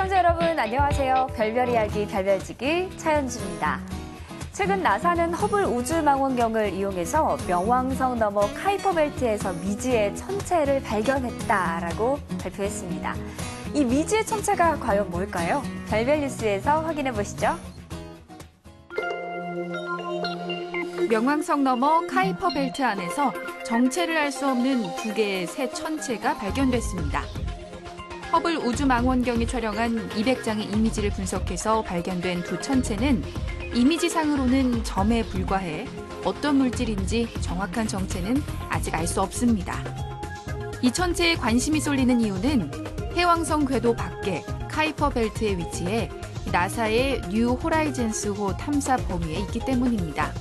시청자 여러분 안녕하세요. 별별 이야기 별별지기 차현주입니다. 최근 나사는 허블 우주망원경을 이용해서 명왕성 너머 카이퍼 벨트에서 미지의 천체를 발견했다라고 발표했습니다. 이 미지의 천체가 과연 뭘까요? 별별 뉴스에서 확인해 보시죠. 명왕성 너머 카이퍼 벨트 안에서 정체를 알 수 없는 두 개의 새 천체가 발견됐습니다. 허블 우주망원경이 촬영한 200장의 이미지를 분석해서 발견된 두 천체는 이미지상으로는 점에 불과해 어떤 물질인지 정확한 정체는 아직 알 수 없습니다. 이 천체에 관심이 쏠리는 이유는 해왕성 궤도 밖에 카이퍼 벨트에 위치해 나사의 뉴 호라이즌스호 탐사 범위에 있기 때문입니다.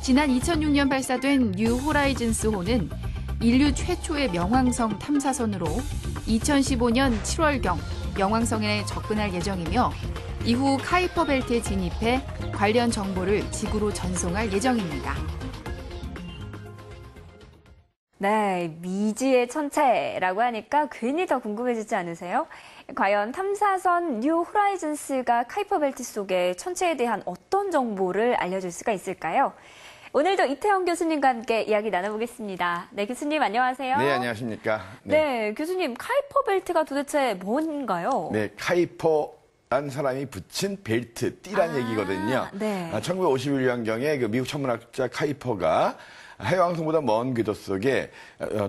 지난 2006년 발사된 뉴 호라이즌스호는 인류 최초의 명왕성 탐사선으로 2015년 7월경 명왕성에 접근할 예정이며 이후 카이퍼 벨트에 진입해 관련 정보를 지구로 전송할 예정입니다. 네, 미지의 천체라고 하니까 괜히 더 궁금해지지 않으세요? 과연 탐사선 뉴 호라이즌스가 카이퍼 벨트 속의 천체에 대한 어떤 정보를 알려줄 수가 있을까요? 오늘도 이태영 교수님과 함께 이야기 나눠보겠습니다. 네, 교수님 안녕하세요. 네, 안녕하십니까. 네, 교수님 카이퍼 벨트가 도대체 뭔가요? 네, 카이퍼란 사람이 붙인 벨트, 띠란 얘기거든요. 네. 1951년경에 그 미국 천문학자 카이퍼가 해왕성보다 먼 궤도 속에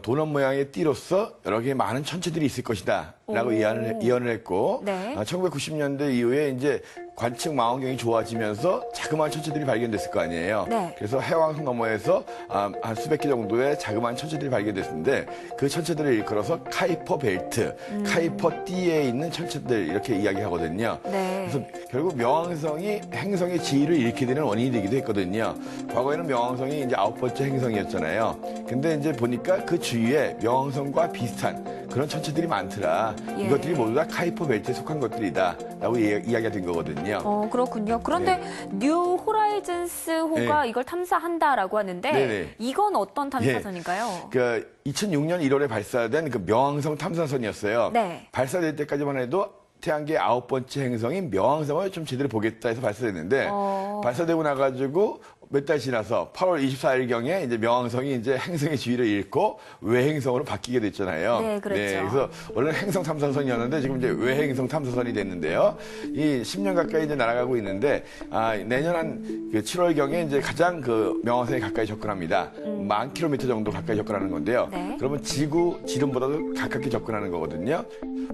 도넛 모양의 띠로서 여러 개의 많은 천체들이 있을 것이다 라고 예언을 했고, 네. 1990년대 이후에 이제 관측 망원경이 좋아지면서 자그마한 천체들이 발견됐을 거 아니에요. 네. 그래서 해왕성 너머에서 한 수백 개 정도의 자그마한 천체들이 발견됐는데 그 천체들을 일컬어서 카이퍼 벨트, 카이퍼 띠에 있는 천체들 이렇게 이야기하거든요. 네. 그래서 결국 명왕성이 행성의 지위를 잃게 되는 원인이 되기도 했거든요. 과거에는 명왕성이 이제 9번째 행성이었잖아요. 근데 이제 보니까 그 주위에 명왕성과 비슷한 그런 천체들이 많더라. 예. 이것들이 모두 다 카이퍼 벨트에 속한 것들이다. 라고 이야기가 된 거거든요. 그렇군요. 그런데 뉴 호라이즌스호가 이걸 탐사한다라고 하는데 네네. 이건 어떤 탐사선인가요? 그 2006년 1월에 발사된 그 명왕성 탐사선이었어요. 네. 발사될 때까지만 해도 태양계의 9번째 행성인 명왕성을 좀 제대로 보겠다 해서 발사됐는데 발사되고 나가지고 몇 달 지나서 8월 24일경에 이제 명왕성이 이제 행성의 지위를 잃고 외행성으로 바뀌게 됐잖아요. 네, 그렇죠. 그래서 원래는 행성 탐사선이었는데 지금 이제 외행성 탐사선이 됐는데요. 이 10년 가까이 이제 날아가고 있는데 내년 한 그 7월경에 이제 가장 그 명왕성에 가까이 접근합니다. 10,000km 정도 가까이 접근하는 건데요. 네. 그러면 지구 지름보다도 가깝게 접근하는 거거든요.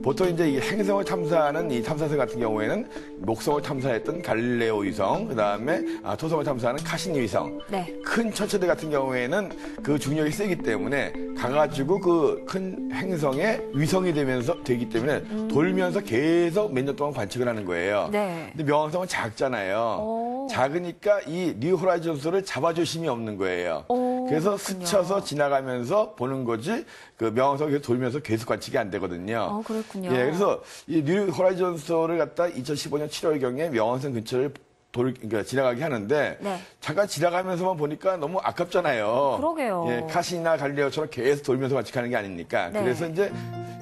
보통 이제 이 행성을 탐사하는 이 탐사선 같은 경우에는 목성을 탐사했던 갈릴레오 위성, 그다음에 토성을 탐사하는 카시니 위성. 네. 큰 천체들 같은 경우에는 그 중력이 세기 때문에 가가지고 그 큰 행성에 위성이 되기 때문에 돌면서 계속 몇 년 동안 관측을 하는 거예요. 네. 근데 명왕성은 작잖아요. 작으니까 이 뉴 호라이즌스를 잡아줄 힘이 없는 거예요. 그래서 그렇군요. 스쳐서 지나가면서 보는 거지 그 명왕성이 계속 돌면서 계속 관측이 안 되거든요. 그렇군요. 예, 그래서 이 뉴 호라이즌스를 갖다 2015년 7월경에 명왕성 근처를 그러니까 지나가게 하는데 네. 잠깐 지나가면서만 보니까 너무 아깝잖아요. 그러게요. 예, 카시나 갈릴레오처럼 계속 돌면서 관측하는 게 아니니까. 네. 그래서 이제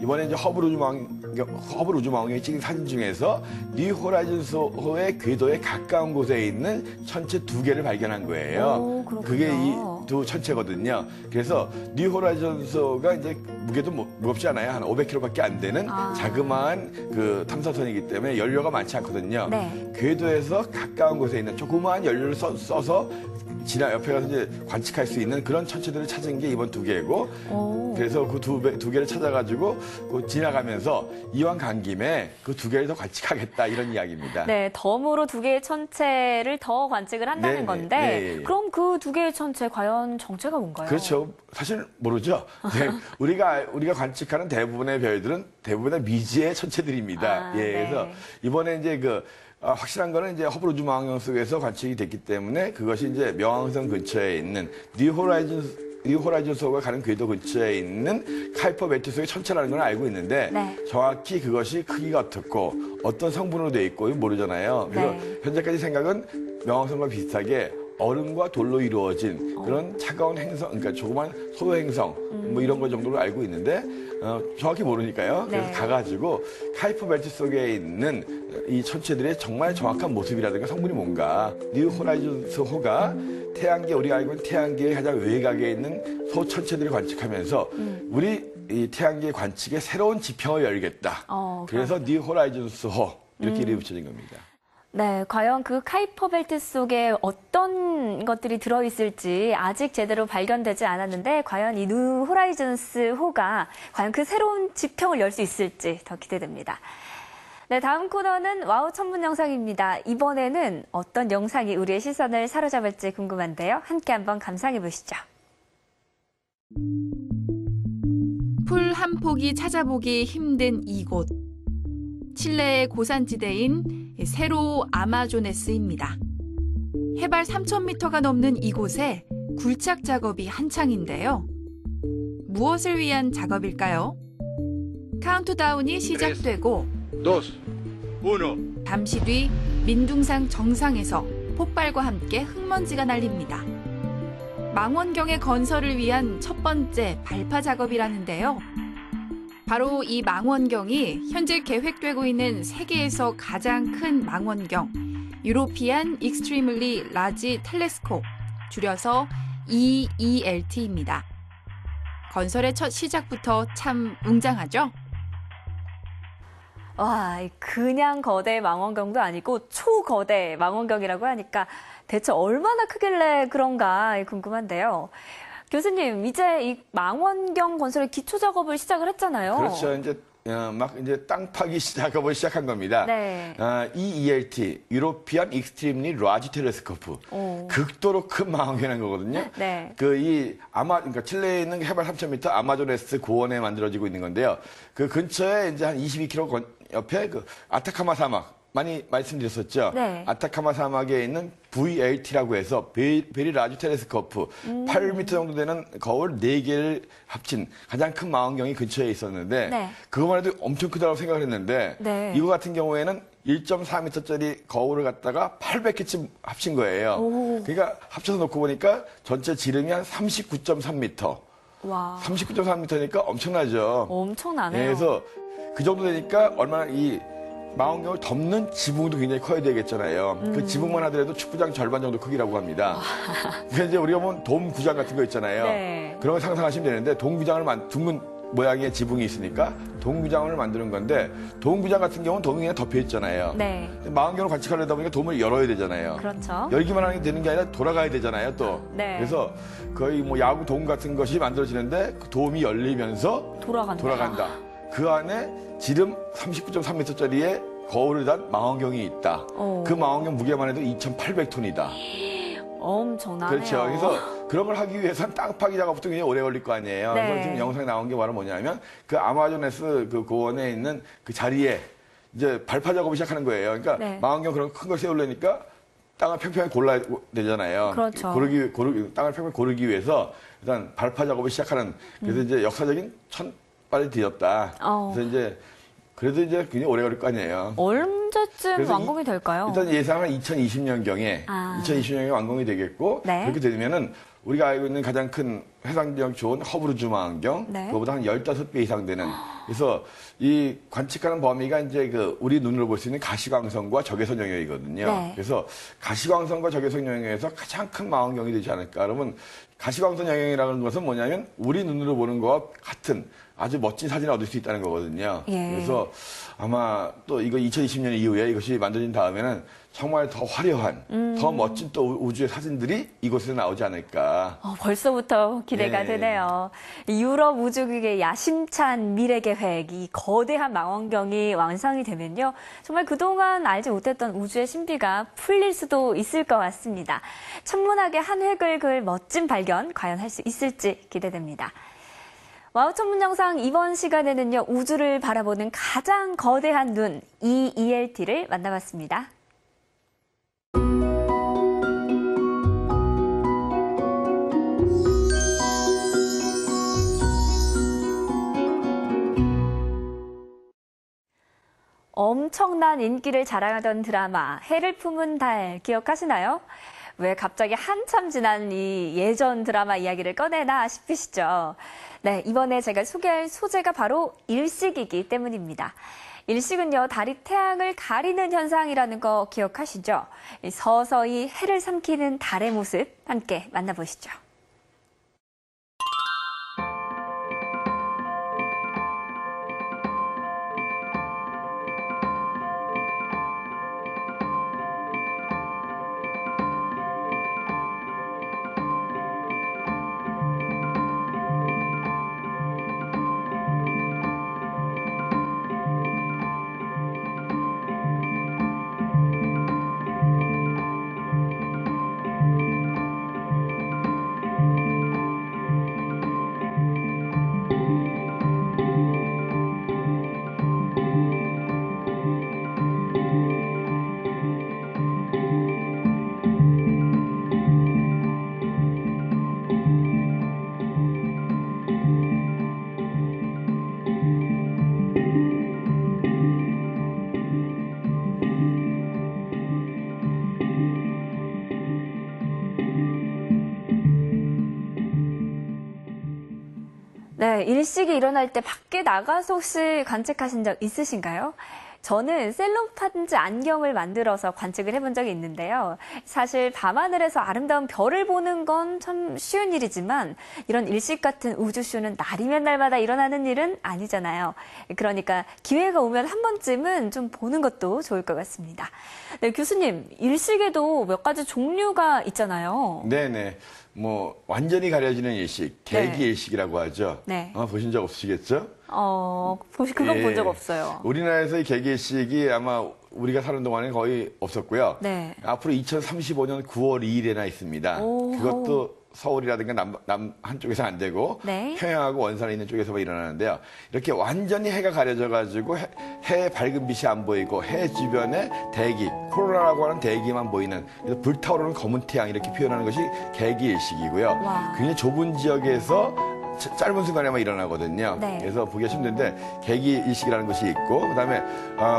이번에 이제 허블 우주망원경이 찍은 사진 중에서 뉴 호라이즌스호의 궤도에 가까운 곳에 있는 천체 두 개를 발견한 거예요. 그렇군요. 그게 이 두 천체거든요. 그래서 뉴 호라이즌스호가 이제 무게도 무겁지 않아요. 한 500kg밖에 안 되는 자그마한 그 탐사선이기 때문에 연료가 많지 않거든요. 네. 궤도에서 가까운 곳에 있는 조그마한 연료를 써서 옆에 가서 이제 관측할 수 있는 그런 천체들을 찾은 게 이번 두 개고, 그래서 그 두 개를 찾아가지고 지나가면서 이왕 간 김에 그 두 개를 더 관측하겠다 이런 이야기입니다. 네, 덤으로 두 개의 천체를 더 관측을 한다는 네네. 건데 네. 그럼 그 두 개의 천체 과연 정체가 뭔가요? 그렇죠. 사실 모르죠. 네, 우리가 관측하는 대부분의 별들은 대부분의 미지의 천체들입니다. 예, 네. 그래서 이번에 이제 확실한 거는 이제 허블 우주망원경 속에서 관측이 됐기 때문에 그것이 이제 명왕성 근처에 있는 뉴 호라이즌스호가 가는 궤도 근처에 있는 카이퍼 벨트 속의 천체라는 걸 알고 있는데 네. 정확히 그것이 크기가 어떻고 어떤 성분으로 돼 있고 모르잖아요. 그래서 네. 현재까지 생각은 명왕성과 비슷하게 얼음과 돌로 이루어진 그런 차가운 행성, 그러니까 조그만 소행성 뭐 이런 거 정도로 알고 있는데 정확히 모르니까요. 그래서 네. 가가지고 카이퍼 벨트 속에 있는 이 천체들의 정말 정확한 모습이라든가 성분이 뭔가 뉴 호라이즌스 호가 태양계 우리가 알고 있는 태양계의 가장 외곽에 있는 소천체들을 관측하면서 우리 이 태양계 관측에 새로운 지평을 열겠다. 그래서 뉴 호라이즌스 호 이렇게 이름이 붙여진 겁니다. 네, 과연 그 카이퍼 벨트 속에 어떤 것들이 들어있을지 아직 제대로 발견되지 않았는데 과연 이 뉴 호라이즌스 호가 과연 그 새로운 지평을 열 수 있을지 더 기대됩니다. 네, 다음 코너는 와우 천문 영상입니다. 이번에는 어떤 영상이 우리의 시선을 사로잡을지 궁금한데요. 함께 한번 감상해 보시죠. 풀 한 폭이 찾아보기 힘든 이곳. 칠레의 고산지대인 세로 아마조네스입니다. 해발 3,000m가 넘는 이곳에 굴착 작업이 한창인데요. 무엇을 위한 작업일까요? 카운트다운이 시작되고 잠시 뒤 민둥산 정상에서 폭발과 함께 흙먼지가 날립니다. 망원경의 건설을 위한 첫 번째 발파 작업이라는데요. 바로 이 망원경이 현재 계획되고 있는 세계에서 가장 큰 망원경, 유로피안 익스트리멀리 라지 텔레스콥, 줄여서 EELT입니다. 건설의 첫 시작부터 참 웅장하죠? 와, 그냥 거대 망원경도 아니고 초거대 망원경이라고 하니까 대체 얼마나 크길래 그런가 궁금한데요. 교수님, 이제 이 망원경 건설의 기초 작업을 시작을 했잖아요. 그렇죠. 이제 막 이제 땅 파기 작업을 시작한 겁니다. 네. EELT, 유로피안 익스트림리 라지 텔레스코프. 극도로 큰 망원경이라는 거거든요. 네. 그러니까 칠레에 있는 해발 3,000m 아마조네스 고원에 만들어지고 있는 건데요. 그 근처에 이제 한 22km 옆에 그 아타카마 사막 많이 말씀드렸었죠. 네. 아타카마 사막에 있는 VLT라고 해서 베리 라지 텔레스코프 8m 정도 되는 거울 4개를 합친 가장 큰 망원경이 근처에 있었는데 네. 그것만 해도 엄청 크다고 생각을 했는데 네. 이거 같은 경우에는 1.4m짜리 거울을 갖다가 800개쯤 합친 거예요. 그러니까 합쳐서 놓고 보니까 전체 지름이 한 39.3m. 와, 39.3m니까 엄청나죠. 엄청나네요. 그래서 그 정도 되니까 얼마나 이 망원경을 덮는 지붕도 굉장히 커야 되겠잖아요. 그 지붕만 하더라도 축구장 절반 정도 크기라고 합니다. 그래서 이제 우리가 보면 돔 구장 같은 거 있잖아요. 네. 그런 걸 상상하시면 되는데 동구장을 둥근 모양의 지붕이 있으니까 동구장을 만드는 건데 동구장 같은 경우는 돔이 그냥 덮여 있잖아요. 네. 망원경을 관측하려다 보니까 돔을 열어야 되잖아요. 그렇죠. 열기만 하는 게 되는 게 아니라 돌아가야 되잖아요, 또. 네. 그래서 거의 뭐 야구 돔 같은 것이 만들어지는데 그 돔이 열리면서 돌아간다. 그 안에 지름 39.3m짜리의 거울을 단 망원경이 있다. 그 망원경 무게만 해도 2,800톤이다. 엄청나네요. 그렇죠. 그래서 그런 걸 하기 위해서는 땅 파기 작업부터 굉장히 오래 걸릴 거 아니에요. 네. 그래서 지금 영상에 나온 게 바로 뭐냐면 그 아마조네스 그 고원에 있는 그 자리에 이제 발파 작업을 시작하는 거예요. 그러니까 네. 망원경 그런 큰 걸 세우려니까 땅을 평평하게 골라야 되잖아요. 그렇죠. 땅을 평평히 고르기 위해서 일단 발파 작업을 시작하는 그래서 이제 역사적인 첫발이 되었다. 그래서 이제 그래도 이제 굉장히 오래 걸릴 거 아니에요. 언제쯤 그래서 완공이 될까요? 일단 예상은 2020년경에 2020년경에 완공이 되겠고 네. 그렇게 되면은 우리가 알고 있는 가장 큰 해상력 좋은 허블 우주 망원경 네. 그거보다 한 15배 이상 되는 그래서 이 관측하는 범위가 이제 그 우리 눈으로 볼 수 있는 가시광선과 적외선 영역이거든요. 네. 그래서 가시광선과 적외선 영역에서 가장 큰 망원경이 되지 않을까. 그러면 가시광선 영역이라는 것은 뭐냐면 우리 눈으로 보는 것과 같은 아주 멋진 사진을 얻을 수 있다는 거거든요. 예. 그래서 아마 또 이거 2020년 이후에 이것이 만들어진 다음에는 정말 더 화려한, 더 멋진 또 우주의 사진들이 이곳에서 나오지 않을까. 벌써부터 기대가 네. 되네요. 이 유럽 우주국의 야심찬 미래 계획, 이 거대한 망원경이 완성이 되면요. 정말 그동안 알지 못했던 우주의 신비가 풀릴 수도 있을 것 같습니다. 천문학의 한 획을 그을 멋진 발견, 과연 할 수 있을지 기대됩니다. 와우 천문 영상 이번 시간에는요. 우주를 바라보는 가장 거대한 눈, EELT를 만나봤습니다. 엄청난 인기를 자랑하던 드라마 해를 품은 달 기억하시나요? 왜 갑자기 한참 지난 이 예전 드라마 이야기를 꺼내나 싶으시죠? 네, 이번에 제가 소개할 소재가 바로 일식이기 때문입니다. 일식은요, 달이 태양을 가리는 현상이라는 거 기억하시죠? 서서히 해를 삼키는 달의 모습 함께 만나보시죠. 네, 일식이 일어날 때 밖에 나가서 혹시 관측하신 적 있으신가요? 저는 셀로판즈 안경을 만들어서 관측을 해본 적이 있는데요. 사실 밤하늘에서 아름다운 별을 보는 건 참 쉬운 일이지만 이런 일식 같은 우주쇼는 날이면 날마다 일어나는 일은 아니잖아요. 그러니까 기회가 오면 한 번쯤은 좀 보는 것도 좋을 것 같습니다. 네, 교수님, 일식에도 몇 가지 종류가 있잖아요. 네네. 뭐 완전히 가려지는 일식, 개기 일식이라고 하죠. 네. 보신 적 없으시겠죠? 그건 본 적 없어요. 우리나라에서 이 개기 일식이 아마 우리가 사는 동안에 거의 없었고요. 네. 앞으로 2035년 9월 2일에나 있습니다. 오. 그것도 서울이라든가 남 한쪽에서 안 되고 네. 평양하고 원산에 있는 쪽에서만 일어나는데요. 이렇게 완전히 해가 가려져가지고 해의 밝은 빛이 안 보이고 해 주변에 대기, 코로나라고 하는 대기만 보이는 그래서 불타오르는 검은 태양 이렇게 표현하는 것이 개기일식이고요. 와. 굉장히 좁은 지역에서 짧은 순간에만 일어나거든요. 네. 그래서 보기가 힘든데 개기일식이라는 것이 있고 그다음에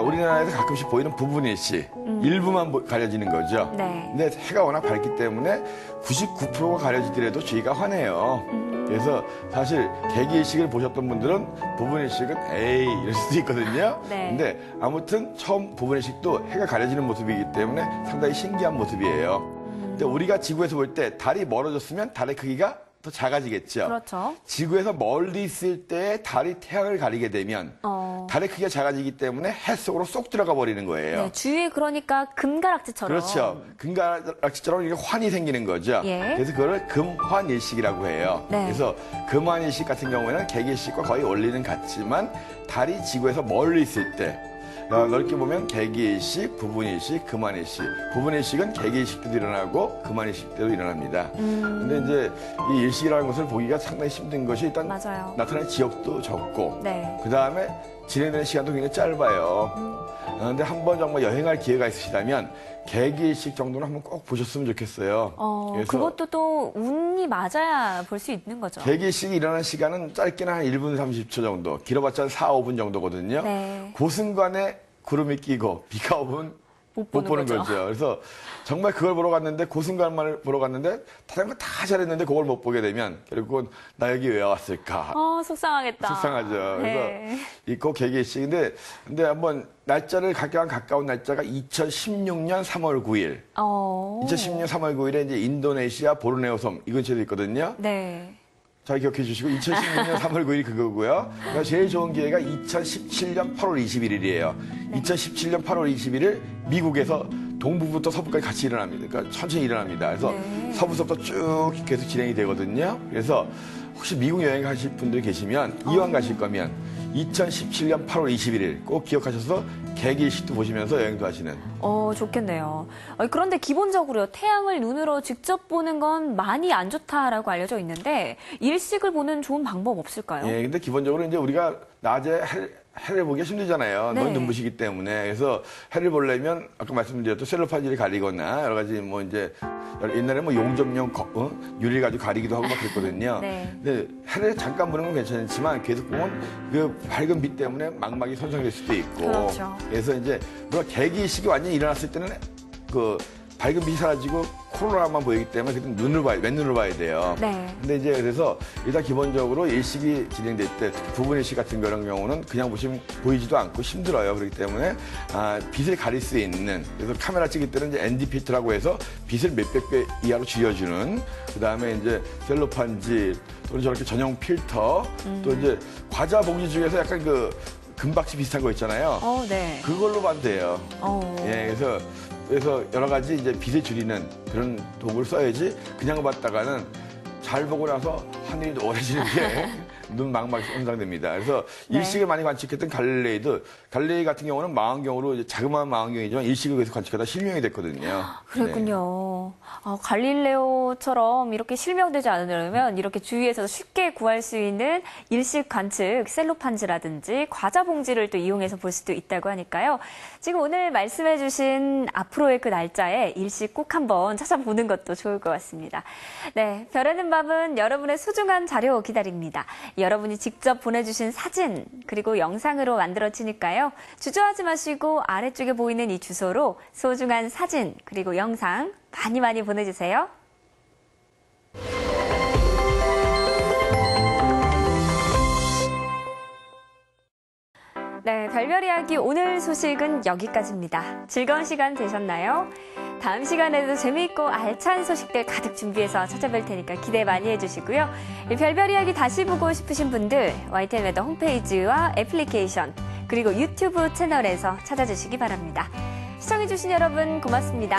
우리나라에서 가끔씩 보이는 부분일식 일부만 가려지는 거죠. 네. 근데 해가 워낙 밝기 때문에 99%가 가려지더라도 주의가 환해요. 그래서 사실 개기일식을 보셨던 분들은 부분일식은 에이 이럴 수도 있거든요. 네. 근데 아무튼 처음 부분일식도 해가 가려지는 모습이기 때문에 상당히 신기한 모습이에요. 근데 우리가 지구에서 볼 때 달이 멀어졌으면 달의 크기가 더 작아지겠죠. 그렇죠. 지구에서 멀리 있을 때 달이 태양을 가리게 되면 달의 크기가 작아지기 때문에 해 속으로 쏙 들어가 버리는 거예요. 네, 주위에 그러니까 금가락지처럼. 그렇죠. 금가락지처럼 이렇게 환이 생기는 거죠. 예. 그래서 그걸 금환일식이라고 해요. 네. 그래서 금환일식 같은 경우에는 개기일식과 거의 원리는 같지만 달이 지구에서 멀리 있을 때 넓게 보면 개기일식, 부분일식, 금환일식. 부분일식은 개기일식 때도 일어나고 금환일식 때도 일어납니다. 근데 이제 이 일식이라는 것을 보기가 상당히 힘든 것이 일단 맞아요. 나타나는 지역도 적고 네. 그다음에 진행되는 시간도 굉장히 짧아요. 그런데 한번 정말 여행할 기회가 있으시다면 개기일식 정도는 한번 꼭 보셨으면 좋겠어요. 그래서 그것도 또 운이 맞아야 볼 수 있는 거죠. 개기일식이 일어나는 시간은 짧게는 한 1분 30초 정도, 길어봤자 한 4, 5분 정도거든요. 네. 그 순간에 구름이 끼고 비가 오면 못 못 보는 보는 거죠. 거죠. 그래서 정말 그걸 보러 갔는데 그 순간만을 보러 갔는데 다른 거 다 잘했는데 그걸 못 보게 되면 결국은 나 여기 왜 왔을까? 속상하겠다. 속상하죠. 네. 그래서 이거 개기일식인데 근데 한번 날짜를 가까운 날짜가 2016년 3월 9일. 2016년 3월 9일에 이제 인도네시아 보르네오 섬 이 근처에 있거든요. 네. 잘 기억해 주시고 2016년 3월 9일 그거고요. 그러니까 제일 좋은 기회가 2017년 8월 21일이에요. 2017년 8월 21일 미국에서 동부부터 서부까지 같이 일어납니다. 그러니까 천천히 일어납니다. 그래서 네. 서부서부터 쭉 계속 진행이 되거든요. 그래서 혹시 미국 여행 가실 분들 계시면 이왕 가실 거면 2017년 8월 21일 꼭 기억하셔서 개기일식도 보시면서 여행도 하시는. 좋겠네요. 그런데 기본적으로요, 태양을 눈으로 직접 보는 건 많이 안 좋다라고 알려져 있는데 일식을 보는 좋은 방법 없을까요? 예, 근데 기본적으로 이제 우리가 낮에 해를 보기가 힘들잖아요. 네. 너무 눈부시기 때문에. 그래서 해를 보려면 아까 말씀드렸던 셀로판지를 가리거나 여러 가지 뭐 이제 옛날에 뭐 용접용 유리 가지고 가리기도 하고 막 그랬거든요. 네. 근데 해를 잠깐 보는 건 괜찮지만 계속 보면 그 밝은 빛 때문에 망막이 손상될 수도 있고. 그렇죠. 그래서 이제 물론 개기식이 완전히 일어났을 때는 그 밝은 빛이 사라지고 코로나만 보이기 때문에 그때 맨눈으로 봐야 돼요. 네. 근데 이제 그래서 일단 기본적으로 일식이 진행될 때 특히 부분 일식 같은 그런 경우는 그냥 보시면 보이지도 않고 힘들어요. 그렇기 때문에 빛을 가릴 수 있는, 그래서 카메라 찍을 때는 이제 ND 필터라고 해서 빛을 몇백 배 이하로 줄여주는, 그다음에 이제 셀로판지 또는 저렇게 전용 필터, 또 이제 과자 봉지 중에서 약간 그 금박지 비슷한 거 있잖아요. 네. 그걸로 봐도 돼요. 예, 그래서 여러 가지 이제 빛을 줄이는 그런 도구를 써야지 그냥 봤다가는 잘 보고 나서 하늘이 노래지는 게 눈 망막이 손상됩니다. 그래서 네. 일식을 많이 관측했던 갈릴레이 같은 경우는 망원경으로 이제 자그마한 망원경이지만 일식을 계속 관측하다 실명이 됐거든요. 그랬군요. 갈릴레오처럼 이렇게 실명되지 않으려면 이렇게 주위에서 쉽게 구할 수 있는 일식 관측 셀로판지라든지 과자 봉지를 또 이용해서 볼 수도 있다고 하니까요. 지금 오늘 말씀해 주신 앞으로의 그 날짜에 일식 꼭 한번 찾아보는 것도 좋을 것 같습니다. 네, 별에는 밤은 여러분의 소중한 자료 기다립니다. 여러분이 직접 보내주신 사진 그리고 영상으로 만들어지니까요. 주저하지 마시고 아래쪽에 보이는 이 주소로 소중한 사진 그리고 영상 많이 보내주세요. 네, 별별 이야기 오늘 소식은 여기까지입니다. 즐거운 시간 되셨나요? 다음 시간에도 재미있고 알찬 소식들 가득 준비해서 찾아뵐 테니까 기대 많이 해주시고요. 이 별별 이야기 다시 보고 싶으신 분들 YTN 웨더 홈페이지와 애플리케이션 그리고 유튜브 채널에서 찾아주시기 바랍니다. 시청해주신 여러분 고맙습니다.